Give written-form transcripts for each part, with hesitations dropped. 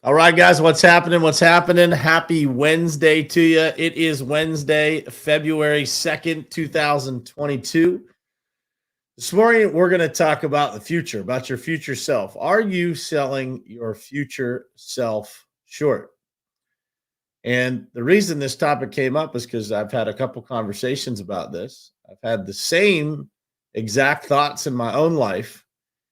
All right, guys, what's happening? What's happening? Happy Wednesday to you. It is Wednesday, February 2nd, 2022. This morning, we're going to talk about the future, about your future self. Are you selling your future self short? And the reason this topic came up is because I've had a couple conversations about this. I've had the same exact thoughts in my own life.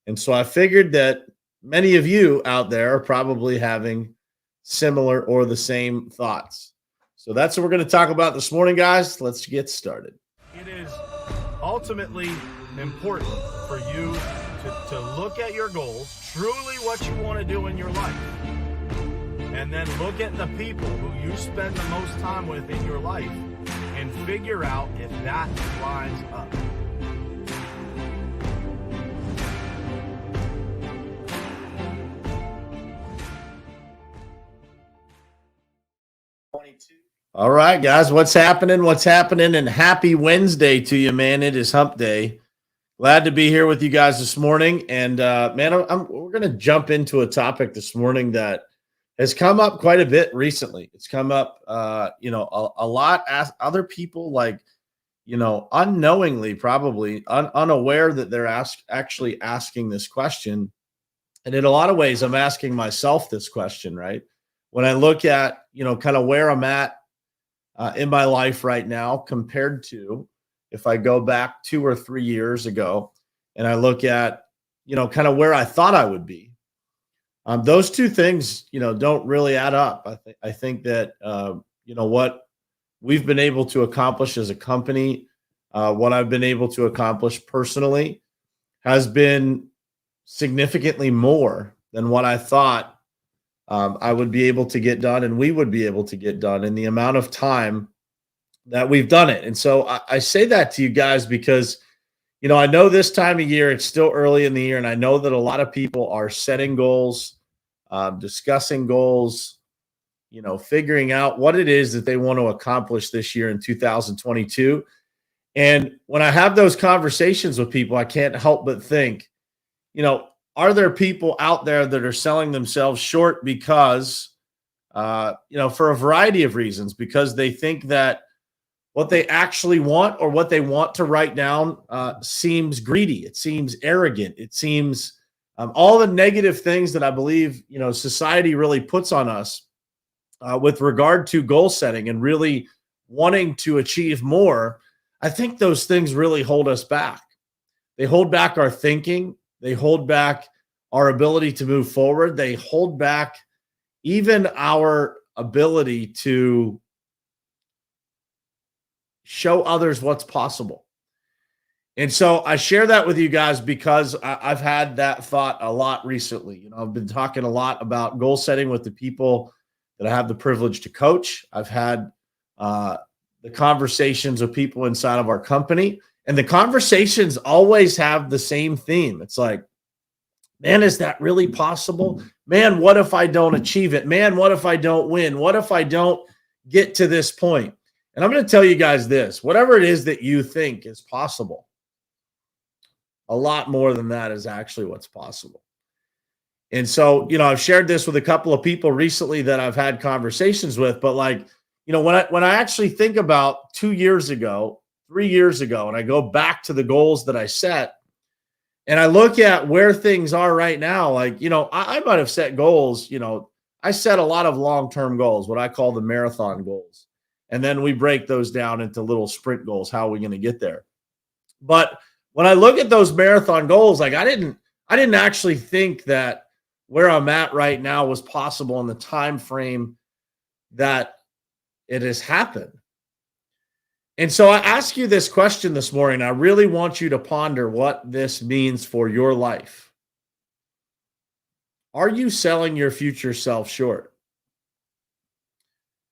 And so I figured that many of you out there are probably having similar or the same thoughts. So that's what we're going to talk about this morning, guys. Let's get started. It is ultimately important for you to look at your goals, truly what you want to do in your life, and then look at the people who you spend the most time with in your life and figure out if that lines up. All right, guys, what's happening? What's happening? And happy Wednesday to you, man. It is hump day. Glad to be here with you guys this morning. And man, we're going to jump into a topic this morning that has come up quite a bit recently. It's come up, a lot as other people unknowingly, probably unaware that they're actually asking this question. And in a lot of ways, I'm asking myself this question, right? When I look at, kind of where I'm at in my life right now compared to if I go back 2 or 3 years ago and I look at, kind of where I thought I would be. Those two things, don't really add up. I think that, what we've been able to accomplish as a company, what I've been able to accomplish personally has been significantly more than what I thought I would be able to get done and we would be able to get done in the amount of time that we've done it. And so I say that to you guys because, I know this time of year, it's still early in the year, and I know that a lot of people are setting goals, discussing goals, figuring out what it is that they want to accomplish this year in 2022. And when I have those conversations with people, I can't help but think, are there people out there that are selling themselves short because, for a variety of reasons, because they think that what they actually want or what they want to write down seems greedy. It seems arrogant. It seems all the negative things that I believe, society really puts on us with regard to goal setting and really wanting to achieve more. I think those things really hold us back. They hold back our thinking. They hold back our ability to move forward. They hold back even our ability to show others what's possible. And so I share that with you guys because I've had that thought a lot recently. I've been talking a lot about goal setting with the people that I have the privilege to coach. I've had the conversations with people inside of our company, and the conversations always have the same theme. It's like, man, is that really possible? Man, what if I don't achieve it? Man, what if I don't win? What if I don't get to this point? And I'm going to tell you guys this, whatever it is that you think is possible, a lot more than that is actually what's possible. And so, I've shared this with a couple of people recently that I've had conversations with, but when I actually think about 2 years ago, 3 years ago, and I go back to the goals that I set, and I look at where things are right now, I might have set goals, I set a lot of long-term goals, what I call the marathon goals. And then we break those down into little sprint goals. How are we going to get there? But when I look at those marathon goals, I didn't actually think that where I'm at right now was possible in the time frame that it has happened. And so I ask you this question this morning. I really want you to ponder what this means for your life. Are you selling your future self short?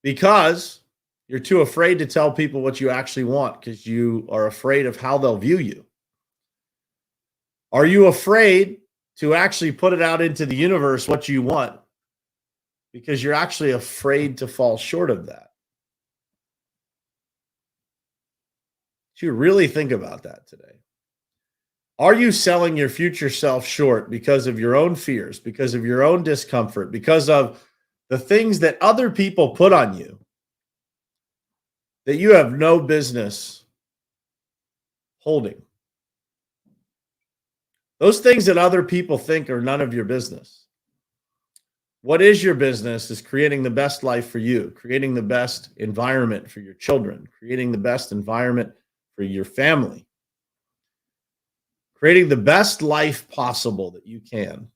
Because you're too afraid to tell people what you actually want because you are afraid of how they'll view you. Are you afraid to actually put it out into the universe what you want because you're actually afraid to fall short of that? You really think about that today. Are you selling your future self short because of your own fears, because of your own discomfort, because of the things that other people put on you that you have no business holding? Those things that other people think are none of your business. What is your business is creating the best life for you, creating the best environment for your children, creating the best environment for your family, creating the best life possible that you can.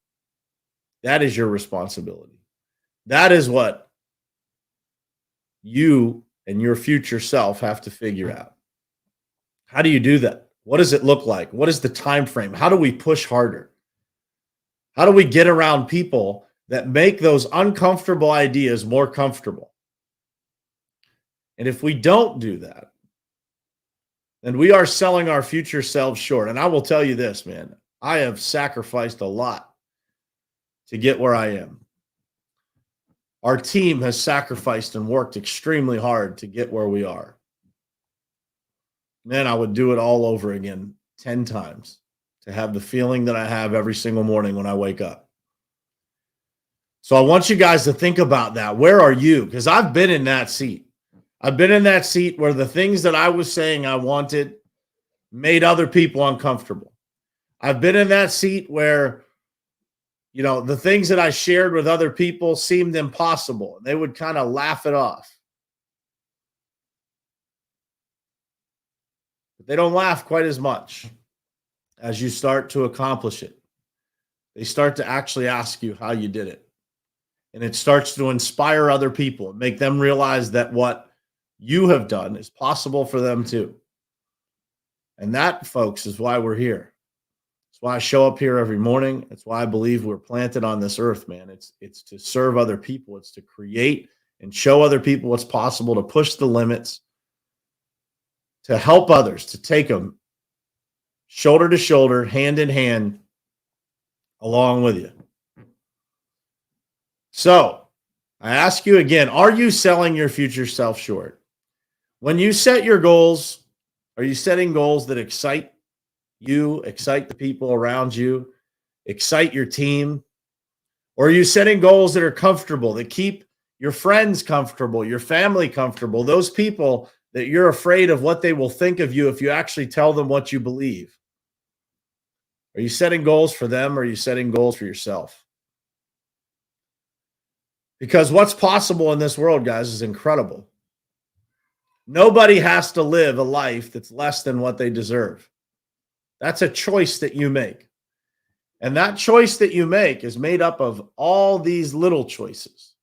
That is your responsibility. That is what you and your future self have to figure out. How do you do that? What does it look like? What is the time frame? How do we push harder? How do we get around people that make those uncomfortable ideas more comfortable? And if we don't do that, then we are selling our future selves short. And I will tell you this, man, I have sacrificed a lot to get where I am. Our team has sacrificed and worked extremely hard to get where we are. Man, I would do it all over again 10 times to have the feeling that I have every single morning when I wake up. So I want you guys to think about that. Where are you? Because I've been in that seat. I've been in that seat where the things that I was saying I wanted made other people uncomfortable. I've been in that seat where, you know, the things that I shared with other people seemed impossible, and they would kind of laugh it off. But they don't laugh quite as much as you start to accomplish it. They start to actually ask you how you did it. And it starts to inspire other people and make them realize that what you have done is possible for them too. And that, folks, is why we're here. It's why I show up here every morning. It's why I believe we're planted on this earth, man. It's to serve other people. It's to create and show other people what's possible, to push the limits, to help others, to take them shoulder to shoulder, hand in hand, along with you. So I ask you again, are you selling your future self short? When you set your goals, are you setting goals that excite you, excite the people around you, excite your team? Or are you setting goals that are comfortable, that keep your friends comfortable, your family comfortable, those people that you're afraid of what they will think of you if you actually tell them what you believe? Are you setting goals for them, or are you setting goals for yourself? Because what's possible in this world, guys, is incredible. Nobody has to live a life that's less than what they deserve. That's a choice that you make. And that choice that you make is made up of all these little choices.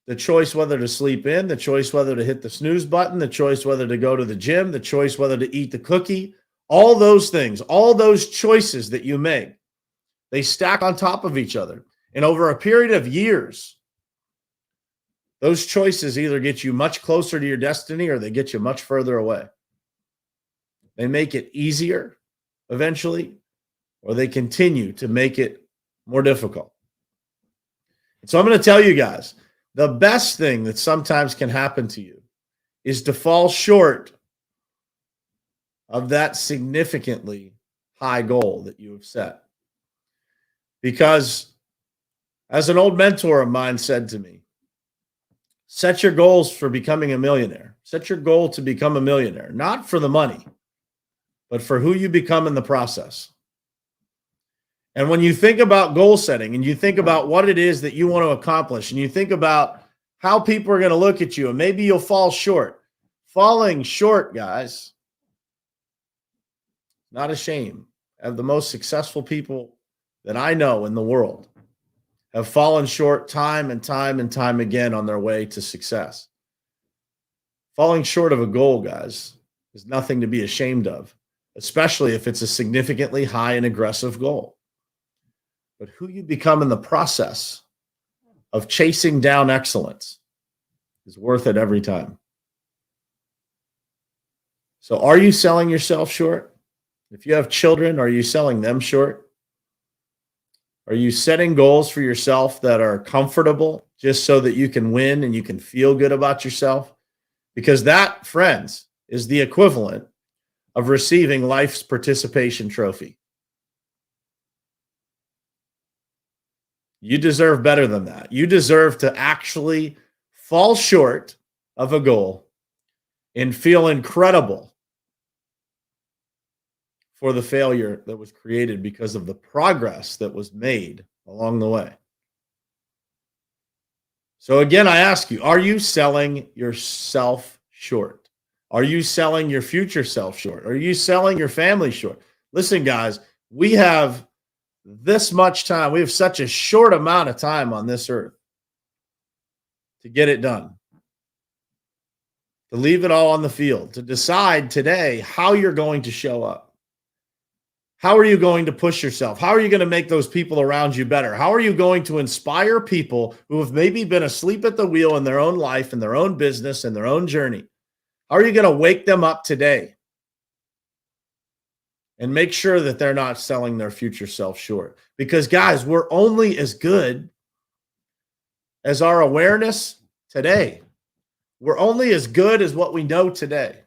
The choice whether to sleep in, the choice whether to hit the snooze button, the choice whether to go to the gym, the choice whether to eat the cookie, all those things, all those choices that you make, they stack on top of each other. And over a period of years, those choices either get you much closer to your destiny or they get you much further away. They make it easier eventually, or they continue to make it more difficult. So I'm going to tell you guys, the best thing that sometimes can happen to you is to fall short of that significantly high goal that you have set. Because as an old mentor of mine said to me, set your goals for becoming a millionaire. Set your goal to become a millionaire, not for the money, but for who you become in the process. And when you think about goal setting and you think about what it is that you want to accomplish and you think about how people are going to look at you and maybe you'll fall short. Falling short, guys, not a shame. Of the most successful people that I know in the world have fallen short time and time and time again on their way to success. Falling short of a goal, guys, is nothing to be ashamed of, especially if it's a significantly high and aggressive goal. But who you become in the process of chasing down excellence is worth it every time. So are you selling yourself short? If you have children, are you selling them short? Are you setting goals for yourself that are comfortable just so that you can win and you can feel good about yourself? Because that, friends, is the equivalent of receiving life's participation trophy. You deserve better than that. You deserve to actually fall short of a goal and feel incredible for the failure that was created because of the progress that was made along the way. So again, I ask you, are you selling yourself short? Are you selling your future self short? Are you selling your family short? Listen, guys, we have this much time. We have such a short amount of time on this earth to get it done, to leave it all on the field, to decide today how you're going to show up. How are you going to push yourself? How are you going to make those people around you better? How are you going to inspire people who have maybe been asleep at the wheel in their own life, in their own business, in their own journey? How are you going to wake them up today and make sure that they're not selling their future self short? Because, guys, we're only as good as our awareness today. We're only as good as what we know today.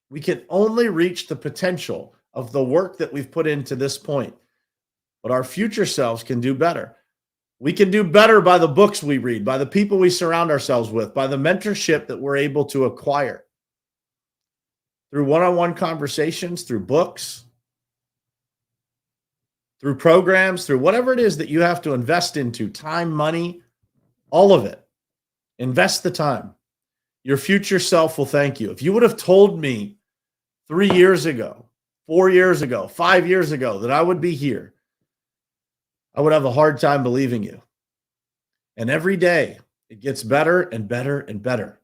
We can only reach the potential of the work that we've put into this point. But our future selves can do better. We can do better by the books we read, by the people we surround ourselves with, by the mentorship that we're able to acquire through one-on-one conversations, through books, through programs, through whatever it is that you have to invest into, time, money, all of it. Invest the time. Your future self will thank you. If you would have told me 3 years ago, 4 years ago, 5 years ago that I would be here, I would have a hard time believing you. And every day it gets better and better and better.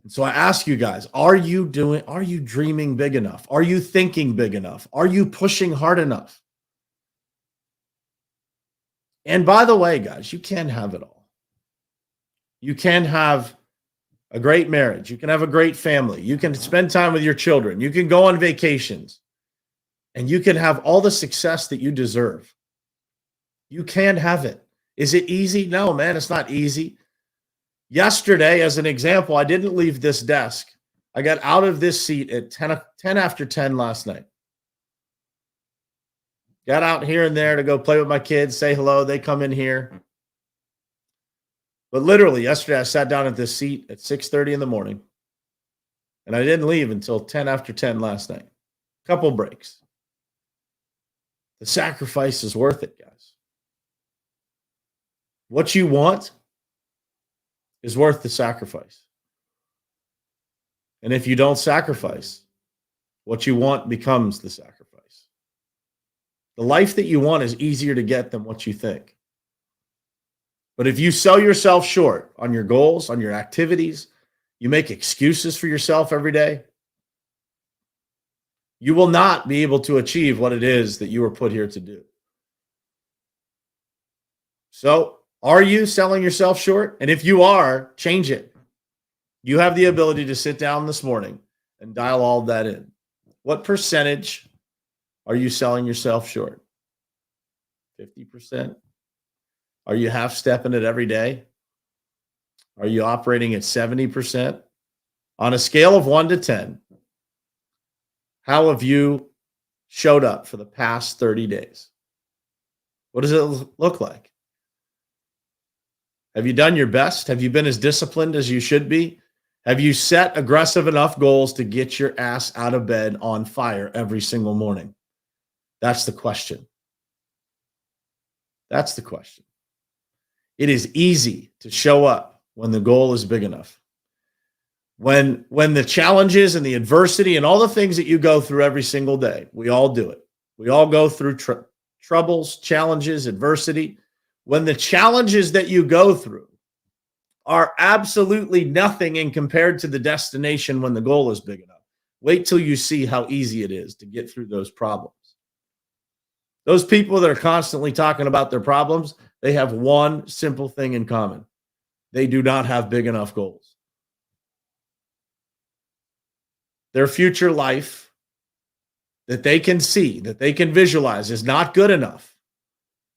And so I ask you guys, are you dreaming big enough? Are you thinking big enough? Are you pushing hard enough? And by the way, guys, you can have it all. You can have a great marriage. You can have a great family. You can spend time with your children. You can go on vacations. And you can have all the success that you deserve. You can have it. Is it easy? No, man, it's not easy. Yesterday, as an example, I didn't leave this desk. I got out of this seat at 10 after 10 last night. Got out here and there to go play with my kids, say hello. They come in here. But literally yesterday, I sat down at this seat at 6:30 in the morning, and I didn't leave until 10 after 10 last night. Couple breaks. The sacrifice is worth it, guys. What you want is worth the sacrifice. And if you don't sacrifice, what you want becomes the sacrifice. The life that you want is easier to get than what you think. But if you sell yourself short on your goals, on your activities, you make excuses for yourself every day, you will not be able to achieve what it is that you were put here to do. So, are you selling yourself short? And if you are, change it. You have the ability to sit down this morning and dial all of that in. What percentage are you selling yourself short? 50%? Are you half-stepping it every day? Are you operating at 70%? On a scale of 1 to 10, how have you showed up for the past 30 days? What does it look like? Have you done your best? Have you been as disciplined as you should be? Have you set aggressive enough goals to get your ass out of bed on fire every single morning? That's the question. That's the question. It is easy to show up when the goal is big enough. When the challenges and the adversity and all the things that you go through every single day, we all do it. We all go through troubles, challenges, adversity. When the challenges that you go through are absolutely nothing in compared to the destination when the goal is big enough, wait till you see how easy it is to get through those problems. Those people that are constantly talking about their problems, they have one simple thing in common. They do not have big enough goals. Their future life that they can see, that they can visualize, is not good enough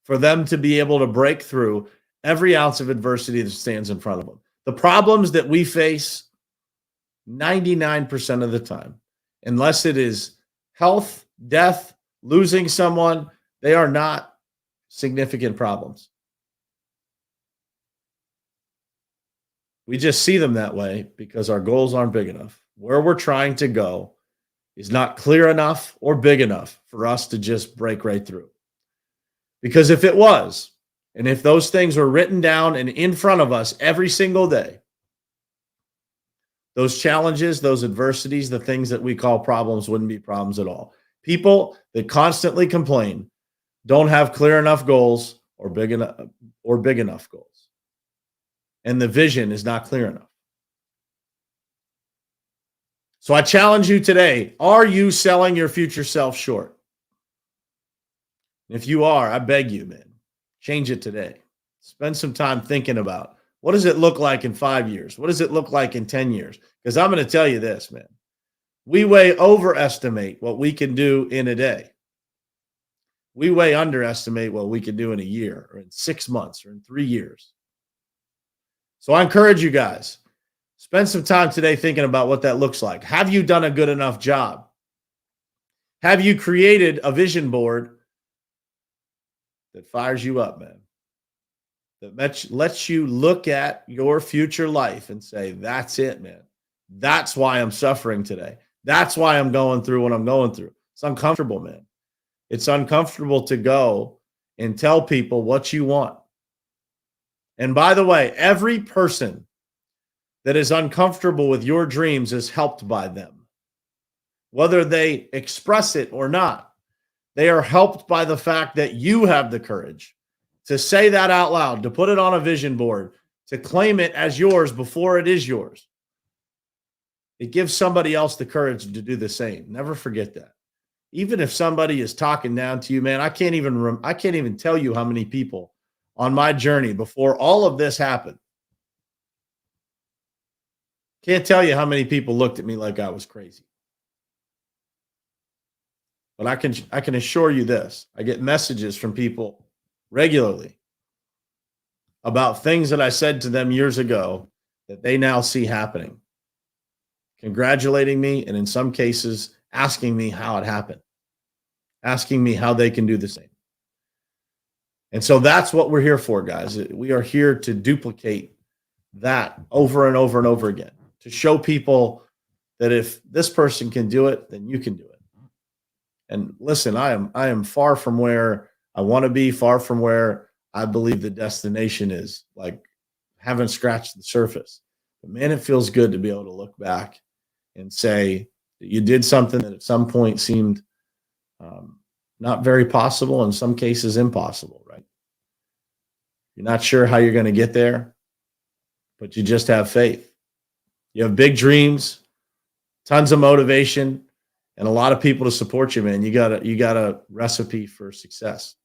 for them to be able to break through every ounce of adversity that stands in front of them. The problems that we face 99% of the time. Unless it is health, death, losing someone, they are not significant problems. We just see them that way because our goals aren't big enough. Where we're trying to go is not clear enough or big enough for us to just break right through. Because if it was, and if those things were written down and in front of us every single day, those challenges, those adversities, the things that we call problems wouldn't be problems at all. People that constantly complain don't have clear enough goals or big enough goals. And the vision is not clear enough. So I challenge you today, are you selling your future self short? If you are, I beg you, man, change it today. Spend some time thinking about what does it look like in 5 years? What does it look like in 10 years? Because I'm going to tell you this, man. We way overestimate what we can do in a day. We way underestimate what we can do in a year or in 6 months or in 3 years. So I encourage you guys, spend some time today thinking about what that looks like. Have you done a good enough job? Have you created a vision board that fires you up, man? That lets you look at your future life and say, that's it, man. That's why I'm suffering today. That's why I'm going through what I'm going through. It's uncomfortable, man. It's uncomfortable to go and tell people what you want. And by the way, every person that is uncomfortable with your dreams is helped by them. Whether they express it or not, they are helped by the fact that you have the courage to say that out loud, to put it on a vision board, to claim it as yours before it is yours. It gives somebody else the courage to do the same. Never forget that. Even if somebody is talking down to you, man, I can't even tell you how many people on my journey before all of this happened. Can't tell you how many people looked at me like I was crazy. But I can assure you this. I get messages from people regularly about things that I said to them years ago that they now see happening. Congratulating me, and in some cases, asking me how it happened. Asking me how they can do the same. And so that's what we're here for, guys. We are here to duplicate that over and over and over again, to show people that if this person can do it, then you can do it. And listen, I am far from where I want to be, far from where I believe the destination is. Like, haven't scratched the surface. But man, it feels good to be able to look back and say that you did something that at some point seemed not very possible, in some cases impossible, right? You're not sure how you're going to get there, but you just have faith. You have big dreams, tons of motivation, and a lot of people to support you, man. You got a recipe for success.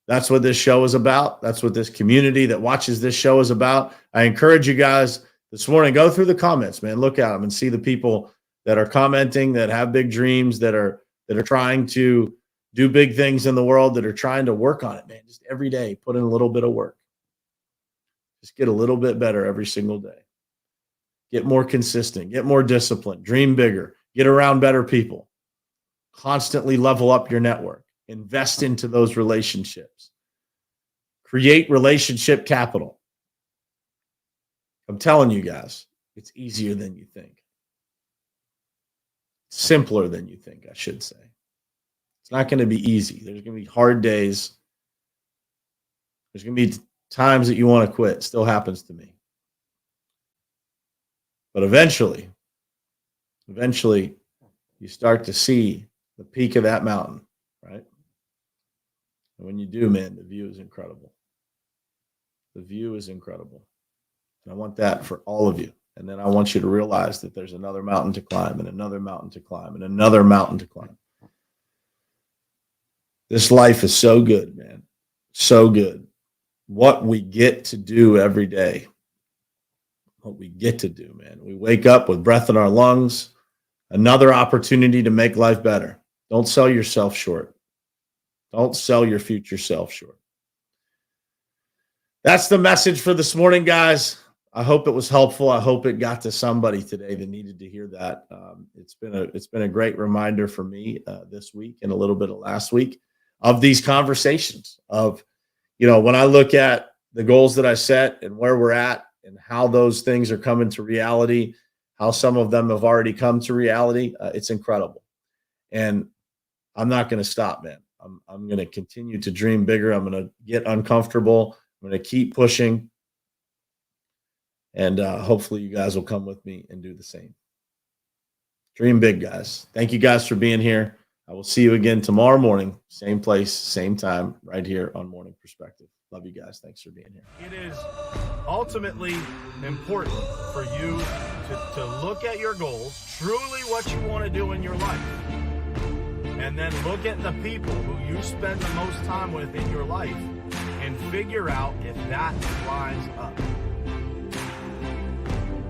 That's what this show is about. That's what this community that watches this show is about. I encourage you guys this morning, go through the comments, man. Look at them and see the people that are commenting, that have big dreams, that are trying to do big things in the world, that are trying to work on it, man. Just every day, put in a little bit of work. Just get a little bit better every single day. Get more consistent, get more disciplined, dream bigger, get around better people. Constantly level up your network. Invest into those relationships. Create relationship capital. I'm telling you guys, it's easier than you think. Simpler than you think, I should say. It's not going to be easy. There's going to be hard days. There's going to be times that you want to quit. It still happens to me. But eventually, you start to see the peak of that mountain, right? And when you do, man, the view is incredible. The view is incredible. And I want that for all of you. And then I want you to realize that there's another mountain to climb and another mountain to climb and another mountain to climb. This life is so good, man. So good. What we get to do every day. What we get to do, man. We wake up with breath in our lungs. Another opportunity to make life better. Don't sell yourself short. Don't sell your future self short. That's the message for this morning, guys. I hope it was helpful. I hope it got to somebody today that needed to hear that. It's been a great reminder for me this week and a little bit of last week of these conversations of, when I look at the goals that I set and where we're at and how those things are coming to reality, how some of them have already come to reality. It's incredible. And I'm not going to stop, man. I'm going to continue to dream bigger. I'm going to get uncomfortable. I'm going to keep pushing. And hopefully you guys will come with me and do the same. Dream big, guys. Thank you guys for being here. I will see you again tomorrow morning, same place, same time, right here on Morning Perspective. Love you guys. Thanks for being here. It is ultimately important for you to look at your goals, truly what you want to do in your life, and then look at the people who you spend the most time with in your life and figure out if that lines up.